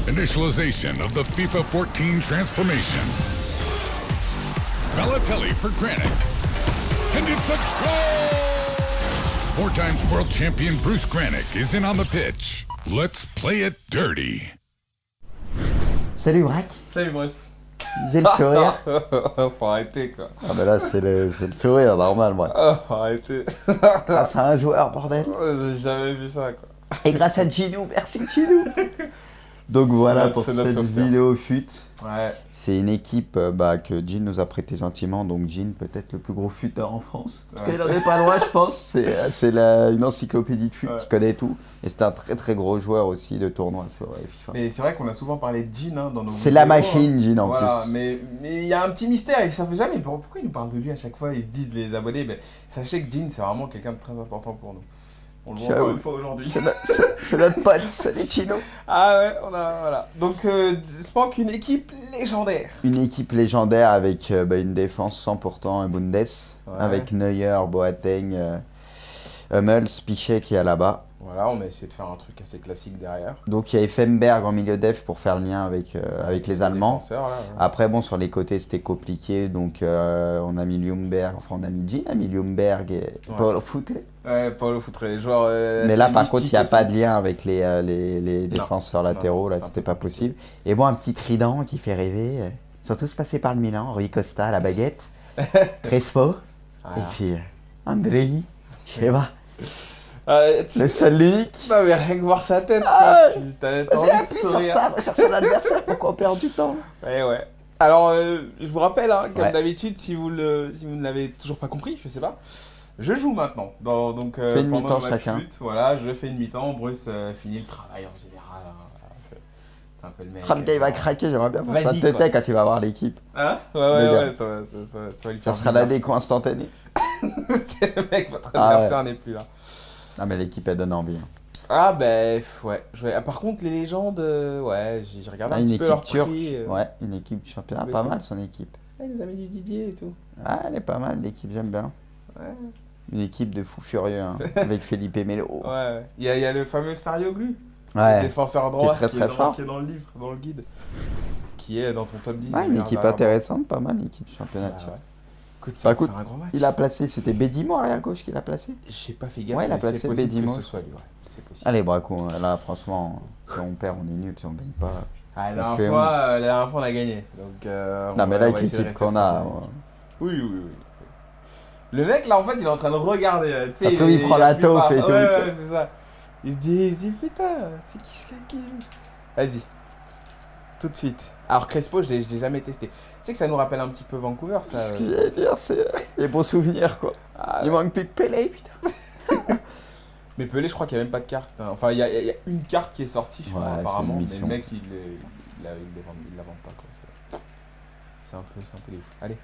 Initialization of the FIFA 14 transformation. Balotelli for Granick. And it's a goal! 4 times world champion Bruce Granick is in on the pitch. Let's play it dirty. Salut Braque. Salut Bruce. J'ai le sourire. Faut arrêter quoi. Ah bah là c'est le sourire normal moi. Faut arrêter. Grâce à un joueur bordel. J'ai jamais vu ça quoi. Et grâce à Ginou, merci Ginou. Donc voilà pour c'est cette notre sauveteur. vidéo fut. Ouais. C'est une équipe que Jean nous a prêté gentiment. Donc Jean peut-être le plus gros futeur en France. En tout cas Ouais, il en est pas loin je pense. C'est une encyclopédie de fut Ouais. qui connaît tout. Et c'est un très très gros joueur aussi de tournoi sur FIFA. Mais c'est vrai qu'on a souvent parlé de Jean dans nos C'est la vidéos, machine Jean en voilà, plus. mais il y a un petit mystère, ils savent jamais pourquoi ils nous parlent de lui à chaque fois, ils se disent les abonnés, mais sachez que Jean c'est vraiment quelqu'un de très important pour nous. On le voit encore une fois aujourd'hui. C'est notre pote, salut Chino. Ah ouais, voilà. Donc Spank, une équipe légendaire. Une équipe légendaire avec une défense 100% Bundes, Ouais. avec Neuer, Boateng, Hummels, Piszczek qui est là-bas. Voilà, on a essayé de faire un truc assez classique derrière. Donc il y a Effenberg en milieu def pour faire le lien avec les Allemands. Défenseurs, là, ouais. Après bon sur les côtés c'était compliqué donc on a mis Ljungberg, enfin on a mis Jean, a mis Ljungberg et Paul Foutley. Ouais, Paulo Foutre, les joueurs. Mais là par contre il n'y a pas de lien avec les défenseurs latéraux, non, là c'est un c'était peu pas compliqué. possible. Et bon un petit trident qui fait rêver, ils sont tous passés par le Milan, Rui Costa à la baguette, Crespo, Voilà. et puis Andrei, je sais pas, Tu le sais- seul l'unique. Non, mais rien que voir sa tête, Ah, quoi. T'as Vas-y envie de appuie sur sourire. Star, sur son adversaire pour qu'on perde du temps. Ouais. Alors, je vous rappelle, hein, comme Ouais. d'habitude, si vous ne l'avez toujours pas compris, je sais pas, je joue maintenant. Donc, Fais une pendant mi-temps le match chacun. but, voilà, je fais une mi-temps. Bruce finit le travail en général. Hein, voilà, c'est un peu le mec. Oh, le gars il va craquer, j'aimerais bien voir sa Vas-y, tête quoi. quand il va voir l'équipe. Hein Le Ouais, gars. ça va lui Ça faire sera la bizarre. déco instantanée. Le mec, votre Ah, adversaire n'est plus là. Ah mais l'équipe elle donne envie. Ah ouais. Par contre, les légendes, ouais, j'ai regardé Ah, un une petit peu équipe leur turque, prix. ouais, une équipe du championnat, mais pas c'est- mal son équipe. Ah, il nous a mis du Didier et tout. Ah elle est pas mal l'équipe, j'aime bien. Ouais. Une équipe de fous furieux hein, avec Felipe Melo. Ouais. Il y a le fameux Sarioglu, le Ouais, défenseur droit très, très fort. qui est dans le livre, dans le guide, qui est dans ton top 10. ouais, une équipe intéressante, pas mal l'équipe du championnat. Ah, turc. ouais. Écoute, Bah, ça va écoute, faire un grand match. Il a placé, c'était Bedimo arrière gauche qu'il a placé. J'ai pas fait gaffe, Ouais, il a mais c'est placé possible Bedimo. que ce soit lui, ouais. C'est possible. Allez Braco, là franchement, si on perd on est nul, si on gagne pas. Ah, on la fait dernière fois, on a gagné. Donc, Non mais là avec l'équipe qu'on a, Oui. Le mec là en fait il est en train de regarder. Tu sais, Ça se trouve, il prend la taupe et tout. Ouais, c'est ça. Il se dit putain, c'est qui ce gars qui joue? Vas-y. Tout de suite. Alors Crespo, je l'ai jamais testé. Tu sais que ça nous rappelle un petit peu Vancouver ça. ce que j'allais dire, c'est les bons souvenirs quoi. Ah, Il ouais. manque plus que Pelé putain. Mais Pelé, je crois qu'il n'y a même pas de carte. Hein. Enfin, il y a une carte qui est sortie, je crois, Ouais, c'est apparemment. une Mais mission. le mec, il la vend pas quoi. C'est un peu des ouf. Allez.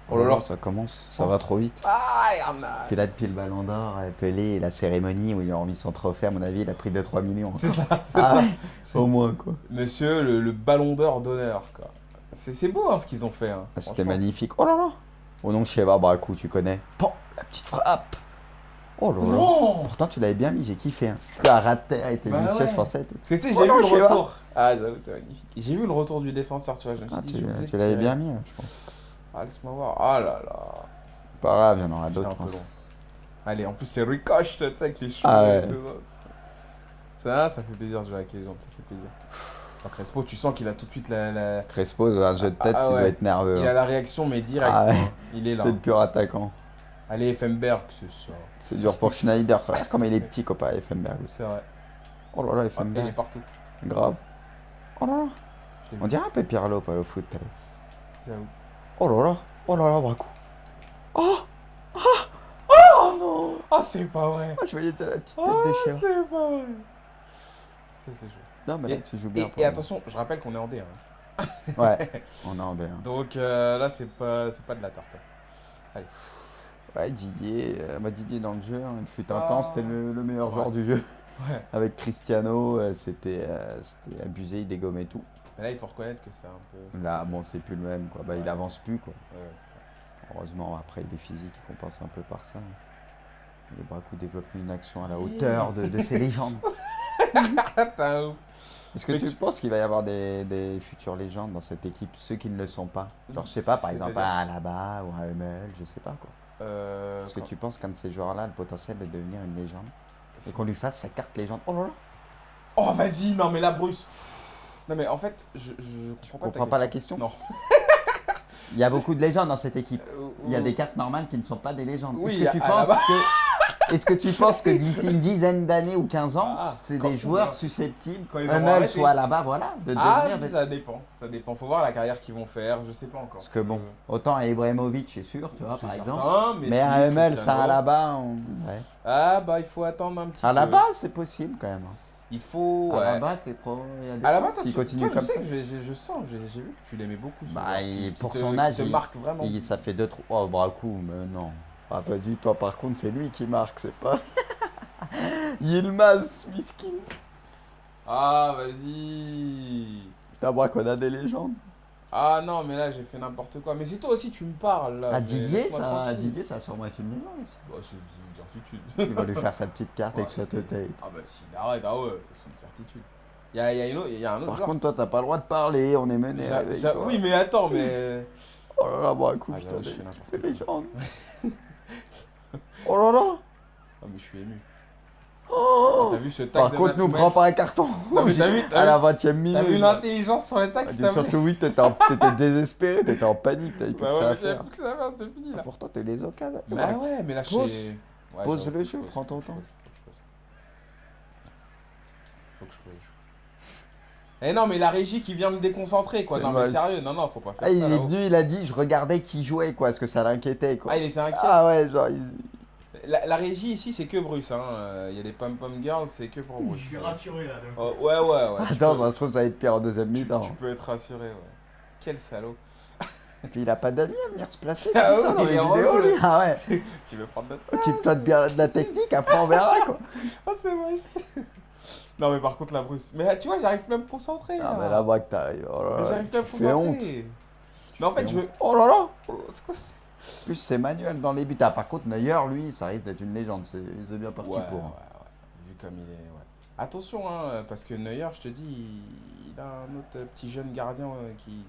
Oh là là. Ça commence, ça va trop vite. Ah, regarde. Puis là depuis le Ballon d'Or, Pelé, la cérémonie où il a remis son trophée, à mon avis il a pris 2-3 millions. C'est ça. Ah ouais, au moins quoi. Monsieur, le ballon d'or d'honneur, quoi. C'est beau hein, ce qu'ils ont fait. Hein, Ah, c'était franchement. magnifique. Oh là là. Au nom de Sheva Brakou, tu connais. Pan, la petite frappe. Oh là là. Non. Pourtant tu l'avais bien mis, j'ai kiffé. Hein. La rate terre était Bah vicieux, ouais. je pensais. et tout. Parce que tu sais, Oh j'ai non, vu je sais le pas. retour. Ah, j'avoue, c'est magnifique. J'ai vu le retour du défenseur, tu vois. Je me suis Ah, dit, tu j'ai oublié tu de l'avais tirer. bien mis, là, je pense. Ah, laisse-moi voir. Ah là là. Pas grave, il y en aura J'étais d'autres, un je peu pense. long. Allez, en plus, c'est ricoche, tu sais, avec les cheveux Ah ouais. et tout. Ça fait plaisir de jouer avec les gens, ça fait plaisir. Alors, Crespo, tu sens qu'il a tout de suite la... Crespo, un jeu de tête, Ah il ouais. doit être nerveux. Il hein. a la réaction, mais direct. Ah ouais. hein. Il est là. C'est le pur attaquant. Allez, Effenberg, c'est ça. C'est dur pour Schneider. Regarde comme il est petit, copain, Effenberg. C'est vrai. Oh là là, Ah, il est Effenberg. partout. Grave. Oh là là. Je l'ai vu, On dirait un peu Pirlo, pas au foot. j'avoue. Oh là là. Oh là là, Braco. Oh. Oh non. Ah, c'est pas vrai. Ah, je voyais déjà la petite tête Oh, de chèvre. c'est pas vrai. Putain, c'est chaud. Non, mais là, Et- tu joues bien. Et pour moi. attention, je rappelle qu'on est en D. Hein. Ouais, on est en D1. Donc là, c'est pas de la tarte. Allez. Ouais, Didier, Didier dans le jeu, hein, il fut un Ah. temps, c'était le meilleur Ouais. joueur du jeu. Ouais. Avec Cristiano, c'était abusé, il dégommait tout. Mais là, il faut reconnaître que c'est un peu. Là, bon, c'est plus le même, quoi. Bah, il avance plus, quoi. Ouais, c'est ça. Heureusement, après, il est physique, il compense un peu par ça. Le Braco développe une action à la hauteur de ses légendes. T'es un ouf. Est-ce que Mais tu penses qu'il va y avoir des futures légendes dans cette équipe, ceux qui ne le sont pas? Genre, je sais pas, par exemple, C'est-à-dire à Alaba ou à Hummel, je sais pas quoi. Est-ce que tu penses qu'un de ces joueurs-là a le potentiel de devenir une légende? Et qu'on lui fasse sa carte légende? Oh là là! Oh, vas-y, non, mais là, Bruce. Non, mais en fait, je Tu comprends comprends pas la question? Non. Il y a beaucoup de légendes dans cette équipe. Il y a oui. des cartes normales qui ne sont pas des légendes. Oui, Est-ce que tu à penses la base. est-ce que tu penses que d'ici une dizaine d'années ou 15 ans, Ah, c'est quand des on joueurs verra. susceptibles, Quand ils auront Hummel arrêté. soit là-bas, voilà, de Ah, devenir mais des... ça dépend. Ça dépend. Faut voir la carrière qu'ils vont faire. Je sais pas encore. Parce que bon, autant à Ibrahimovic, c'est sûr, tu vois, C'est par certain, exemple. Mais si, à Hummel, Cristiano. ça à là-bas, ouais. Ah, bah, il faut attendre un petit peu. À là-bas, c'est possible quand même. Il faut. À Ouais. là-bas, c'est pro. Il y a des À la base, chances qu'il continue comme ça. Je sens, j'ai vu que tu l'aimais beaucoup. ce Bah, joueur, pour te- son qui âge, te marque vraiment. ça fait 2-3. Oh, Brakou, mais non. Ah, vas-y, toi, par contre, c'est lui qui marque, c'est pas. Yilmaz, miskin. Ah, vas-y. Putain, Braque, on a des légendes. Ah non, mais là, j'ai fait n'importe quoi. Mais c'est toi aussi, tu me parles. Là, Ah, mais Didier, laisse-moi ça, tranquille. Didier, ça va sûrement être une légende aussi. Bah, c'est une certitude. Il va lui faire sa petite carte Ouais, avec sa c'est- tête. Ah, bah, s'il arrête, ah ouais, c'est une certitude. Il y a un autre Par joueur. contre, toi, t'as pas le droit de parler, on est mené avec toi. Oui, mais attends, mais. Oh là là, Brakou, Ah, putain, j'avoue, je fais des n'importe des quoi. légendes. Oh là là. Oh, mais je suis ému. Oh. T'as vu ce tac Par de contre, nous Mats prends Hummels pas un carton Non, mais rouge t'as vu, à la 20ème minute. T'as vu l'intelligence sur les tacs, Ah, s'il te plaît surtout, oui, t'étais désespéré, t'étais en panique, t'avais plus Bah que ouais, ça à mais j'avais faire. plus que ça à faire, c'était fini là. Pourtant, t'es les occasions. Bah ouais, mais là, je Pause. sais- Ouais, Pose j'avoue, le faut que jeu, je pose, prends ton faut que je temps. pose, faut que je pose. Eh non, mais la régie qui vient me déconcentrer quoi. C'est Non, mais moche. sérieux, non, faut pas faire Ah, ça. il est là-haut. venu, il a dit, je regardais qui jouait, quoi, parce que ça l'inquiétait, quoi. Ah, il était inquiet. Ah ouais, genre, La régie ici, c'est que Bruce. Hein. Il y a des pom-pom girls, c'est que pour Bruce. Je suis rassuré là. Donc. Oh, ouais. tu Attends, peux- ça se trouve, ça va être pire en deuxième tu, mi-temps. tu peux être rassuré, ouais. Quel salaud. Et puis, il a pas d'amis à venir se placer Ah comme ça oui, dans il les est vidéos, relou, lui. le- Ah ouais. Tu veux prendre notre. Tu te notes bien de la technique, après on verra, quoi. Oh, c'est moche. Non, mais par contre, la Bruce. Mais tu vois, j'arrive plus à me concentrer. Ah, là. mais là, que t'arrives. Oh là là, J'arrive plus à me tu fais honte. concentrer. Mais en fait, je veux. Oh là là. C'est quoi ça? En plus, c'est Manuel dans les buts. Ah, par contre, Neuer, lui, ça risque d'être une légende. C'est bien parti Ouais, pour. ouais. Vu comme il est, ouais. Attention, hein, parce que Neuer, je te dis, il a un autre petit jeune gardien qui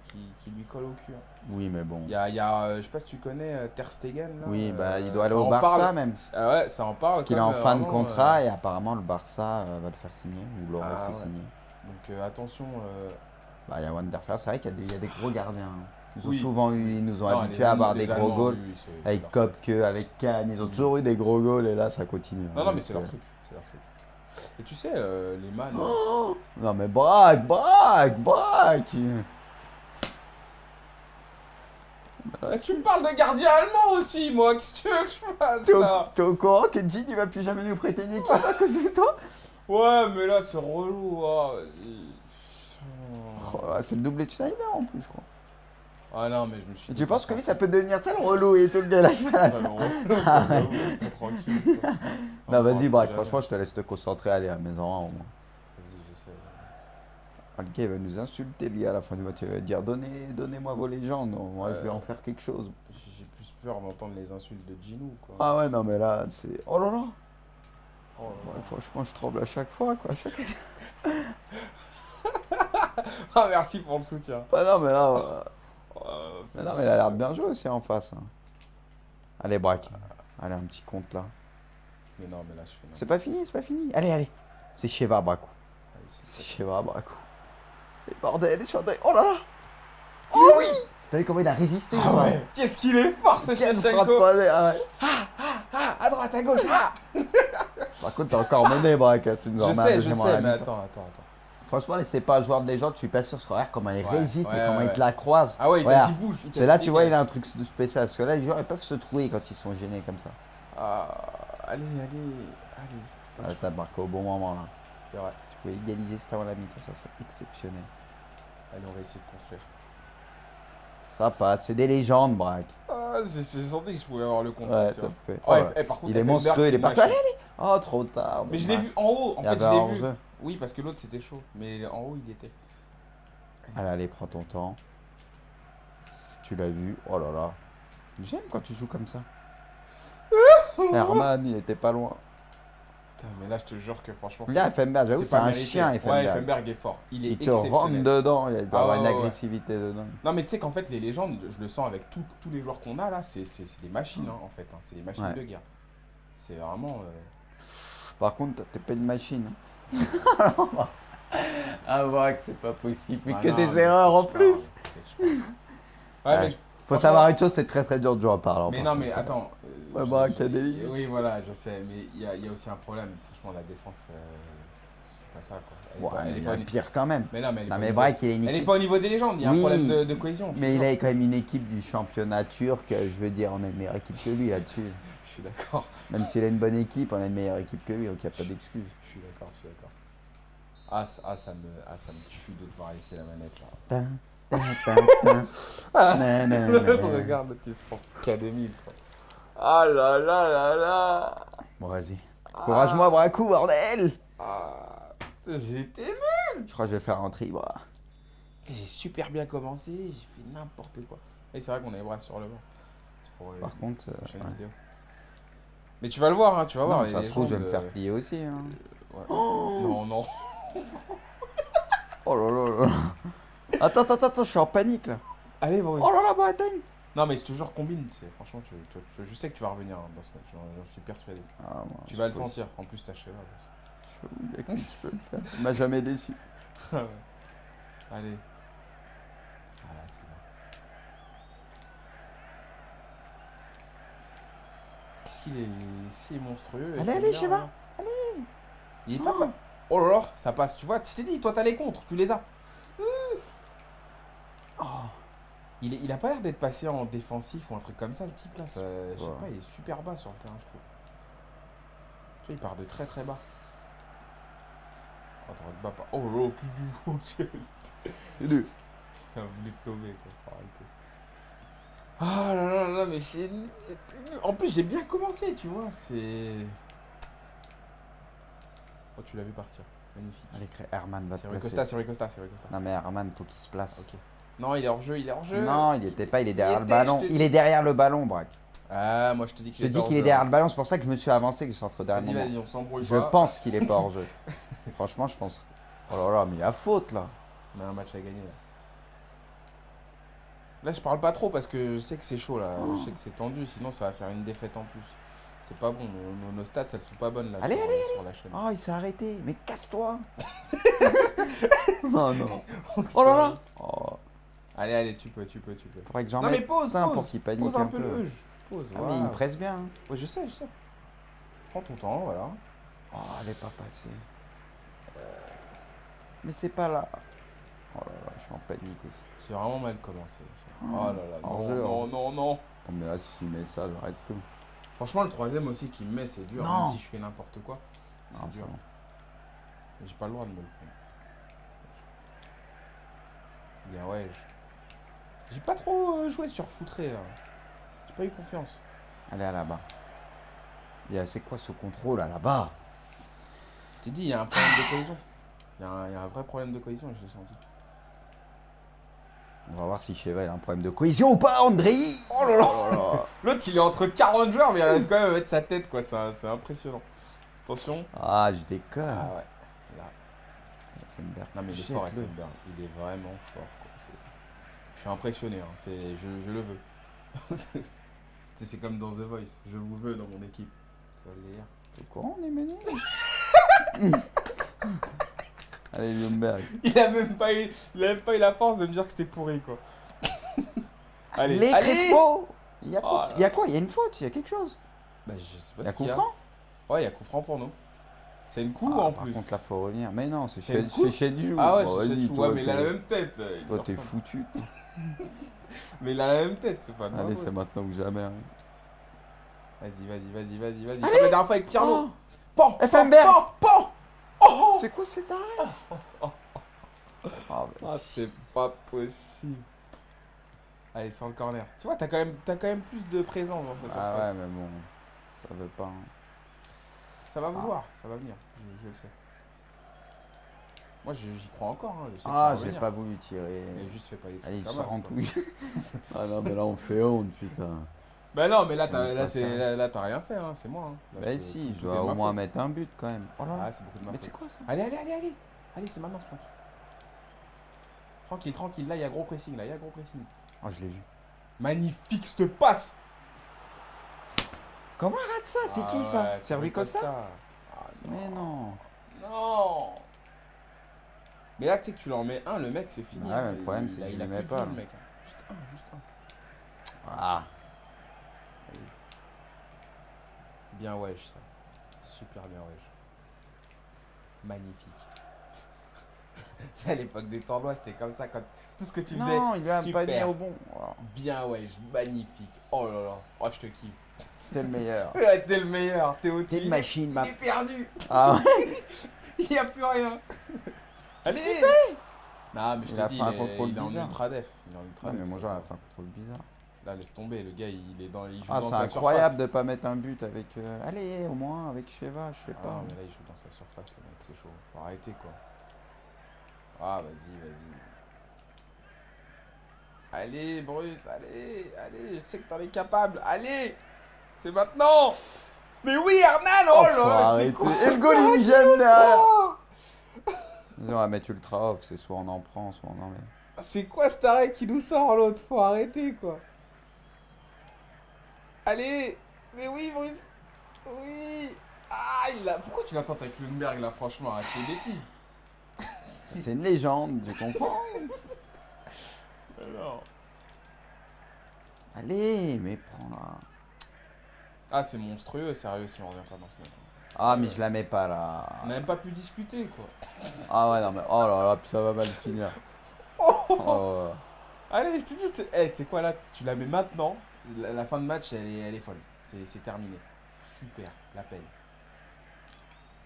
lui colle au cul. Hein. Oui, mais bon. Il y a je sais pas si tu connais Ter Stegen. Là, Oui, bah, il doit aller ça au en Barça parle. même. Ah ouais, ça en parle. Parce qu'il est en comme, fin de vraiment, contrat et apparemment le Barça va le faire signer ou l'aurait Ah fait ouais. signer. Donc attention. Bah, il y a Wanderflair, c'est vrai qu'il y a des gros gardiens. Ils, Oui. ils nous ont non, habitués les à avoir Allemands, des les gros Allemands, goals. oui, c'est Avec leur- Kopke, avec Kahn, ils ont toujours eu des gros goals et là ça continue. Non, non, mais c'est leur truc. C'est leur truc. Et tu sais, les man. Oh non mais braque. Ah, tu me parles de gardien allemand aussi, moi. Qu'est-ce que tu veux que je fasse là? T'es au courant que Jean il va plus jamais nous prêter une équipe à cause de toi? Ouais, mais là, c'est relou. Oh, c'est le doublé de Schneider en plus je crois. Ah non, mais je me suis Et dit. tu penses que lui ça peut devenir tel relou et tout le gars lâche pas la fin. Ah ouais. Tranquille. quoi. Non vas-y braque, Jamais. franchement je te laisse te concentrer, allez à maison 1 au moins. Vas-y, j'essaie. Ah, le gars il va nous insulter lui à la fin du match, il va dire donnez-moi vos légendes, moi je vais en faire quelque chose. J'ai plus peur d'entendre les insultes de Ginou, quoi. Ah ouais non mais là c'est... Oh là là. Oh là là. Ouais, franchement je tremble à chaque fois quoi, à chaque... Ah, merci pour le soutien. Ah non mais là... C'est- Non mais il a l'air de bien jouer aussi en face. Hein. Allez braque. Allez un petit compte là. Mais non, mais là, je fais. C'est pas fini. Allez. C'est Sheva Brakou. Allez, C'est Sheva Brakou. Et bordel, il est sur des... Oh là là. Oh oui. T'as vu comment il a résisté Ah ou pas? ouais. Qu'est-ce qu'il est fort, ce Quelle frappe Shevchenko. croisée, ah ouais. Ah, à droite, à gauche. Ah. Par contre t'as encore mené Braque. Tu nous en Je mets un sais, deuxième à la mais mi-temps. attends. Franchement c'est pas un joueur de légende, je suis pas sûr. Regarde comment il Ouais, résiste et ouais, comment il ouais. te la croise. Ah ouais, Regarde. il bouge. C'est là tu vois il a un truc spécial. Parce que là les joueurs ils peuvent se trouver quand ils sont gênés comme ça. Ah, allez. Ah, t'as marqué au bon moment là. C'est vrai. Si tu pouvais égaliser ça avant la mi-temps, ça serait exceptionnel. Allez, on va essayer de construire. Ça passe, c'est des légendes, Braque. Ah, j'ai senti que je pouvais avoir le compte. Ouais, tu ça vois. fait. Oh, Ouais. par contre, Il est Effenberg, monstrueux, il est c'est partout. moche. Allez. Oh, trop tard. Mais je l'ai dommage. vu en haut. En Il y fait, avait je l'ai un vu. jeu. Oui, parce que l'autre c'était chaud. Mais en haut, il y était. Allez, prends ton temps. Si tu l'as vu. Oh là là. J'aime quand tu joues comme ça. Herman, il était pas loin. Putain, mais là, je te jure que franchement. Là, Effenberg, j'avoue, c'est pas un mérité. chien, Ouais, Effenberg. Effenberg est fort. Il est Il te rentre exceptionnel. dedans, il doit avoir une ouais. agressivité dedans. Non, mais tu sais qu'en fait, les légendes, je le sens avec tous les joueurs qu'on a là, c'est des machines en fait. Hein. C'est des machines Ouais. de guerre. C'est vraiment. Par contre, t'es pas une machine. Ah, ouais, que c'est pas possible. Mais que non, des mais erreurs en c'est plus. super, c'est super. Ouais, mais Faut savoir une chose, c'est très très dur de jouer à part. mais non, mais attends. Ouais, bah, qu'il y a des limites. Oui, voilà, je sais, mais il y a aussi un problème. Franchement, la défense, c'est pas ça quoi. Elle est Il y pas a au niveau- pire quand même. Mais non, mais elle est Non, pas mais au vrai niveau- qu'il est une Elle est équipe. pas au niveau des légendes, il y a un Oui, problème de cohésion. je te Mais il jure. est quand même une équipe du championnat turc. Je veux dire, on a une meilleure équipe que lui là-dessus. Je suis d'accord. Même s'il a une bonne équipe, on a une meilleure équipe que lui, donc il n'y a pas d'excuse. Je suis d'accord. Ça me tue de devoir laisser la manette là. Tin, tin, tin, tin. Nanana. Regarde le petit sport Academy quoi. Ah là là là là. Bon, vas-y. Encourage-moi à boire un coup, bordel! Ah, j'ai été. Je crois que je vais faire un tri, bras. J'ai super bien commencé, j'ai fait n'importe quoi. Et c'est vrai qu'on a les bras sur le banc. C'est pour Par contre, la prochaine ouais. vidéo. Mais tu vas le voir, hein, tu vas voir. Non, les ça se trouve, je vais me légendes, faire plier aussi. Hein. ouais. Non, non. Oh là là là. Attends, je suis en panique là. Allez, bon. Oh là là, Bretagne! Non, mais je te jure, combine. Franchement, je sais que tu vas revenir hein, dans ce match. J'en suis persuadé. Ah, moi, Tu vas le sentir. En plus, t'as cheval. Il y a qui peut le faire. Il m'a jamais déçu. Ouais. Allez. Voilà, c'est bien. Qu'est-ce qu'il est si monstrueux. Allez, Sheva. Allez. Il est pas. Oh là là, ça passe. Tu vois, je t'ai dit, toi t'as les contres, tu les as. Oh. Il a pas l'air d'être passé en défensif ou un truc comme ça, le type là. Je sais Ouais. pas, il est super bas sur le terrain, je trouve. Tu vois, il part de très très bas. Oh, t'aurais de bas pas. Oh là là, C'est dur. il a voulu te tomber quoi. Faut arrêter. Ah là là là, mais en plus j'ai bien commencé, tu vois, c'est. Oh, tu l'as vu partir. Magnifique. Allez, Herman va te C'est Rui placer. Costa, c'est Rui Costa. Non, mais Herman, faut qu'il se place. Ok. Non, il est hors jeu, Non, il était pas, il est derrière le était, ballon. je te Il dis. est derrière le ballon, Braque. Ah, moi je te dis Je qu'il te dis qu'il est derrière le ballon, c'est pour ça que je me suis avancé, que je suis entre derrière. Vas-y, on s'embrouille Je pas. pense qu'il est pas hors jeu. Franchement, je pense. Oh là là, mais il y a faute là. On a un match à gagner là. Là, je parle pas trop parce que je sais que c'est chaud là. Je sais que c'est tendu, sinon ça va faire une défaite en plus. C'est pas bon, nos stats elles sont pas bonnes là Allez, sur la chaîne. Oh, il s'est arrêté. Mais casse-toi. Oh non. Oh là là. Oh. Allez, tu peux. Faudrait que j'en Non mais mette pose, un pose. pour qu'il panique Pose un un peu peu. le jeu. Pose, Ah, voilà. mais il presse bien. Ouais, je sais. Prends ton temps, voilà. Oh, elle est pas passée. Mais c'est pas là. Oh là là, je suis en panique aussi. J'ai vraiment mal commencé. Oh là là, Hors jeu, non. Oh, mais là, si tu mets ça, j'arrête tout. Franchement, le troisième aussi qui me met, c'est dur. Non. Même si je fais n'importe quoi, Non, c'est c'est dur. bon. J'ai pas le droit de me le prendre. Bien, ouais. J'ai pas trop joué sur Foutré là. J'ai pas eu confiance. Allez, à là-bas. C'est quoi ce contrôle à là-bas? T'es dit, il y a un problème de cohésion. Il y a un vrai problème de cohésion et je l'ai senti. On va voir si Sheva il a un problème de cohésion ou pas, André. Oh là là. L'autre, il est entre 40 joueurs, mais il arrive quand même à mettre sa tête, quoi. C'est impressionnant. Attention. Ah, je déconne. Ah ouais. Là. Effenberg, Non, mais il est fort, jette-le. Effenberg. Il est vraiment fort, quoi. Je suis impressionné, hein. Je le veux. C'est comme dans The Voice. Je vous veux dans mon équipe. Tu vois le délire. T'es au courant, on est mené. Allez, Ljungberg. Il a même pas eu la force de me dire que c'était pourri, quoi. Allez, Les allez. Crespo. Il y a Oh quoi? là Il y a quoi? Il y a une faute, il y a quelque chose. Bah, je sais pas Il y a ce qu'il coup franc? Ouais, il y a coup franc pour nous. C'est une coup Ah, en par plus. contre, là, faut revenir. Mais non, c'est C'est une coupe chez Djou. Ah ouais, Bon, je sais vas-y, tout. toi, Ouais, mais il a la t'es- même tête. Il toi, me t'es ressemble. foutu. Mais il a la même tête, c'est pas normal. Allez, c'est maintenant ou jamais. Hein. Vas-y. Comme la dernière fois avec Pierrot. Oh, Pan Effenberg. Pan Oh c'est quoi cet arrêt? Ah, bah, Ah, c'est pas possible. Allez, sur le corner. Tu vois, t'as quand même plus de présence dans cette Ah surface. ouais, mais bon, ça veut pas. Hein. Ça va vouloir, ça va venir. Je le sais. Moi, j'y crois encore. Hein. Je sais que ça Ah, va j'ai venir. pas voulu tirer. Mais juste fais pas les trucs Allez, il comme sort ça, en quoi. touille. Ah non, mais là, on fait honte, putain. Bah non, mais là, Ça n'est pas ça. t'as rien fait, hein. C'est moi. Hein. Là, Bah je si, tout je est dois de au ma moins faute. mettre un but quand même. Oh là là. Ah, c'est beaucoup de ma Mais faute. c'est quoi ça? Allez. Allez, c'est maintenant, tranquille. Tranquille. Là, il y a gros pressing. Oh, je l'ai vu. Magnifique, cette passe. Comment il rate ça? C'est qui ça? Ouais, C'est Rui Costa? Ah, Mais non. non. Mais là, tu sais que tu leur mets un, le mec, c'est fini. Ouais, hein. mais le problème, c'est que je il le a mets plus de pas, vie, le là. mec. Hein. Juste un. Ah. Bien wesh, ça. Super bien wesh. Magnifique. C'est à l'époque des tournois, c'était comme ça. Quand tout ce que tu faisais, Non, il lui a super. pas mis au bon. Oh, Bien wesh, magnifique. Oh là là, oh je te kiffe. c'était le meilleur. Ouais, t'es le meilleur, t'es au-dessus. T'es une machine, Il ma. est perdu. Ah ouais. Il n'y a plus rien. Qu'est-ce Allez. qu'il fait? Non, mais je Il te a dis, fait un contrôle il est en bizarre. ultra def. Il est en ultra Ah, mais def, mon ça. joueur a fait un contrôle bizarre. Là, laisse tomber, le gars, il est dans, il joue Ah, dans c'est sa incroyable surface. de pas mettre un but avec. Allez, au moins avec Sheva, je sais Ah, pas. mais là, il joue dans sa surface, le mec, c'est chaud. Faut arrêter, quoi. Ah, vas-y. Allez, Bruce, allez, je sais que t'en es capable. Allez, c'est maintenant. Mais oui, Hernan, oh Oh, là faut là, c'est arrêter. quoi Et le goal in gemme derrière. On va mettre ultra off, c'est soit on en prend, soit on en met. C'est quoi cet arrêt qui nous sort, l'autre? Faut arrêter, quoi. Allez, mais oui, Bruce. Oui. Ah, pourquoi tu l'attends avec Lundberg, là, franchement? Arrête tes bêtises. C'est une légende, tu comprends? Non. Allez, mais prends-la. Ah, c'est monstrueux, sérieux, si on revient pas dans ce match. Ah, mais je la mets pas là. On n'a même pas pu discuter, quoi. Ah ouais, non, mais oh là là, puis ça va mal finir. Oh. Allez, je te dis, tu sais quoi là? Tu la mets maintenant. La fin de match, elle est folle. C'est terminé. Super, l'appel.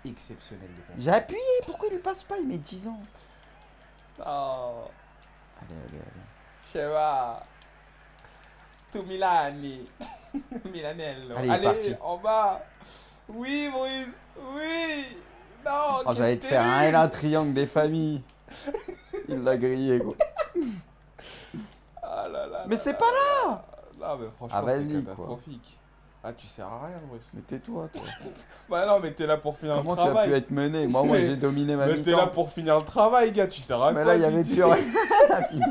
Exceptionnel de J'ai appuyé, pourquoi il lui passe pas? Il met 10 ans. Oh, Allez. Sheva. Tu Milani. Milanello. Allez, il est parti. En bas. Oui, Bruce. Oui. Non, Oh, j'allais te faire un L1 triangle des familles. Il l'a grillé, quoi. Ah là là. Mais c'est pas là. Non, mais franchement, Ah, vas-y, c'est quoi. catastrophique. Ah, tu sers à rien, Bruce. Mais tais-toi, toi. Bah non, mais t'es là pour finir Comment le tu as travail. pu être mené? Moi, Mais- j'ai dominé ma Mais t'es là mi-temps. pour finir le travail, gars. Tu sers à Mais quoi là, il y si avait tu- plus rien à finir.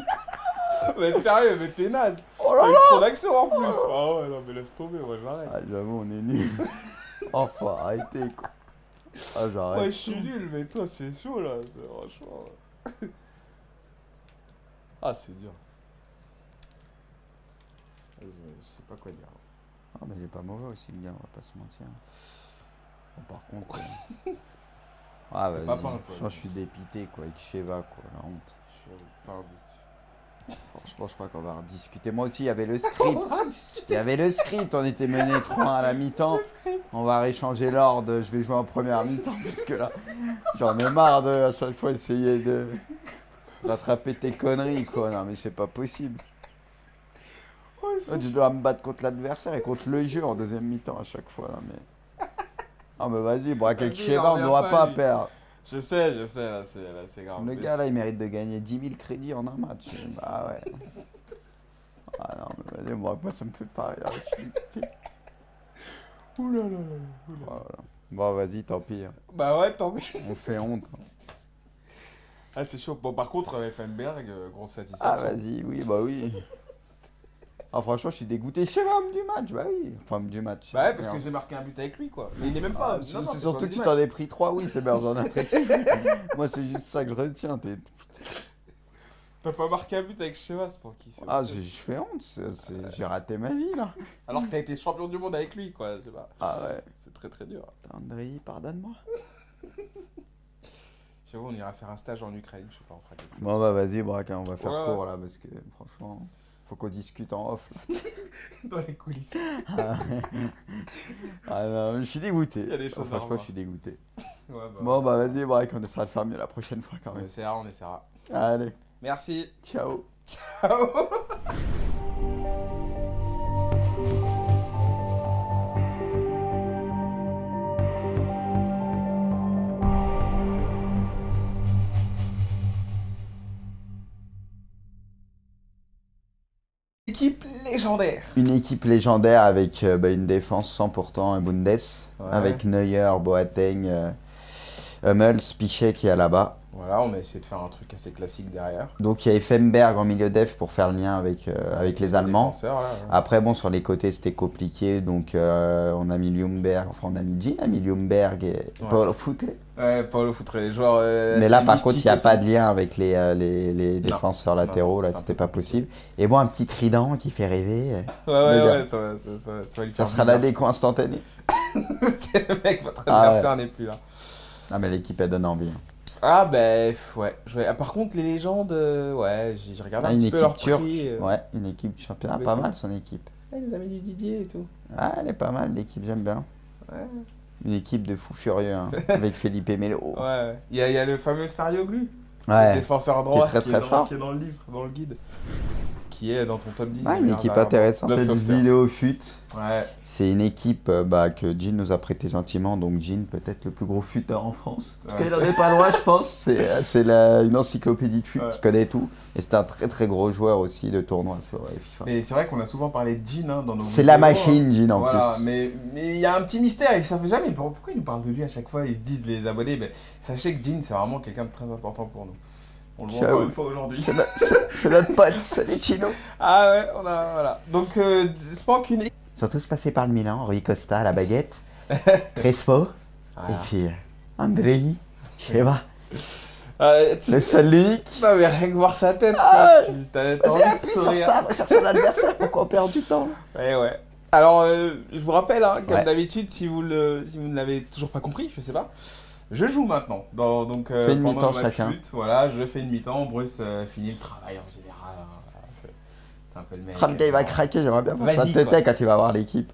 Mais sérieux, mais t'es naze. Oh T'as là eu là. trop d'action en plus. Ah ouais, non, mais laisse tomber, moi j'arrête. Ah, j'avoue, on est nuls. Oh, faut arrêter, quoi. Ah, j'arrête. Ouais, je suis nul, mais toi c'est chaud là. Franchement. Ah, c'est dur. Je sais pas quoi dire. Ah, mais il est pas mauvais aussi, le gars, on va pas se mentir. Bon, par contre. Ah, C'est vas-y. pas peint, quoi. Franchement, je suis dépité, quoi, avec Sheva, quoi, la honte. Je suis pas un but. Franchement, je crois qu'on va rediscuter. Moi aussi, il y avait le script. Il y avait le script, on était mené 3-1 à la mi-temps. On va réchanger l'ordre, je vais jouer en première mi-temps, parce que là, j'en ai marre de à chaque fois essayer de rattraper tes conneries, quoi. Non, mais c'est pas possible. Je dois me battre contre l'adversaire et contre le jeu en deuxième mi-temps à chaque fois, là, mais... Ah, mais vas-y, bon, avec Vas-y, Sheva, on reviens n'aura pas, pas à lui. perdre. Je sais, là c'est grave. Le Mais gars, là, il mérite de gagner 10 000 crédits en un match. Bah ouais. Ah non, mais vas-y, moi, ça me fait pas rire. Je suis dégoûté. Ouh là là là là. Oh là là. Bon, vas-y, tant pis. Hein. Bah ouais, tant pis. On fait honte. Ah, c'est chaud. Bon, par contre, Effenberg, grosse satisfaction. Ah, vas-y, oui, bah oui. Ah, franchement, je suis dégoûté. Sheva, homme du match, bah oui. Enfin, homme du match. Bah ouais, parce que Merde. j'ai marqué un but avec lui, quoi. Mais il est même pas. Ah, c'est surtout que tu t'en es pris 3, oui, c'est bien, j'en ai très kiffé. Moi, c'est juste ça que je retiens. T'as pas marqué un but avec Sheva, c'est pour qui c'est Ah, je fais honte. J'ai raté ma vie, là. Alors que t'as été champion du monde avec lui, quoi. Je sais pas. Ah ouais. C'est très très dur. Andrei, pardonne-moi. J'avoue, on ira faire un stage en Ukraine, je sais pas, on fera quelque chose. Bon, bah vas-y, Braque, on va faire Ouais. court, là, parce que franchement, faut qu'on discute en off, là. Dans les coulisses. Ah non, je suis dégoûté. Il y a des choses à Franchement, revoir. je suis dégoûté. Ouais, bah. Bon, bah vas-y, Braque, on essaiera de faire mieux la prochaine fois, quand On même. essaiera, on essaiera. Allez, Merci. ciao. Ciao. équipe légendaire. Une équipe légendaire avec une défense 100% Bundes, Ouais. avec Neuer, Boateng, Hummels, Piqué qui est là-bas. Voilà, on a essayé de faire un truc assez classique derrière. Donc il y a Effenberg en milieu def pour faire le lien avec les Allemands. Défenseurs, là, ouais. Après, bon, sur les côtés, c'était compliqué. Donc, on a mis Ljungberg, enfin, on a mis Jean, Ljungberg et Paulo Futre. Ouais, Paulo Futre, les joueurs. Mais là, par contre, il mystiques n'y a aussi. pas de lien avec les défenseurs latéraux. Là, c'est un c'était peu pas compliqué. possible. Et bon, un petit trident qui fait rêver. Ouais, Le gars. ouais, ça va lui Ça faire sera la bizarre. déco instantanée. Le mec, votre Ah, adversaire n'est plus là. Ah, mais l'équipe, elle donne envie. Ah, ouais. Par contre, les légendes, ouais, j'ai regardé Ah, un une petit peu équipe leur turque. prix. Ouais, une équipe du championnat. Mais Pas ça- mal, son équipe. Les amis du Didier et tout. Ah, elle est pas mal, l'équipe, j'aime bien. Ouais. Une équipe de fous furieux, hein, avec Felipe Melo. Ouais. Il y a le fameux Sarioglu. Le Ouais. défenseur droit très, très fort. qui est dans le livre, dans le guide. Qui est dans ton top 10. Ouais, des une meilleurs équipe arrière-droits. intéressante. Notre Cette sauveteur. vidéo fut. Ouais. C'est une équipe que Jean nous a prêté gentiment, donc Jean peut-être le plus gros futeur en France. En tout cas, Ouais, il n'en est pas loin, je pense. C'est une encyclopédie de fut, Ouais. il connaît tout. Et c'est un très très gros joueur aussi de tournoi sur FIFA. Mais c'est vrai qu'on a souvent parlé de Jean dans nos C'est la vidéos, machine, Jean, en Voilà, plus. mais il y a un petit mystère, ils savent jamais pourquoi ils nous parlent de lui à chaque fois, ils se disent les abonnés, mais sachez que Jean c'est vraiment quelqu'un de très important pour nous. On le voit Ciao. encore une fois aujourd'hui. C'est notre pote, salut Chino. Ah ouais, voilà. Donc, Spank une... Ils sont tous passés par le Milan, Rui Costa à la baguette, Crespo, Voilà. et puis Andrei, Cheva, Euh, le seul l'unique. Non mais rien que voir sa tête, Ah, quoi, t'as Vas-y, envie de appuie sur sourire. Star, sur son adversaire, pourquoi on perd du temps là? Ouais. Alors, je vous rappelle, hein, comme Ouais. d'habitude, si vous ne l'avez toujours pas compris, je sais pas, je joue maintenant. Donc, Fais une pendant mi-temps le match chacun. foot, voilà, je fais une mi-temps, Bruce finit le travail en général. Hein, voilà, c'est un peu le mec. Oh, le gars il va craquer, j'aimerais bien voir sa Vas-y, tête quoi. quand il va voir l'équipe.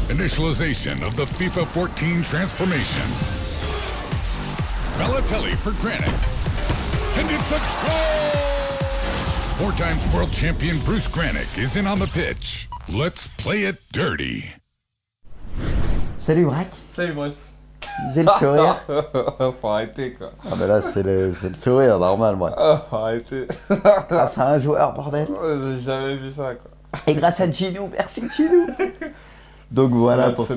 Initialization of the FIFA 14 transformation. Balotelli for Granit. And it's a goal! 4 times world champion Bruce Granick is in on the pitch. Let's play it dirty. Salut Braque, Salut Bruce. j'ai le sourire. Faut arrêter quoi. Ah bah là c'est le sourire normal moi. Faut arrêter. Grâce à un joueur bordel. J'ai jamais vu ça quoi. Et grâce à Ginou, merci Ginou. Donc voilà pour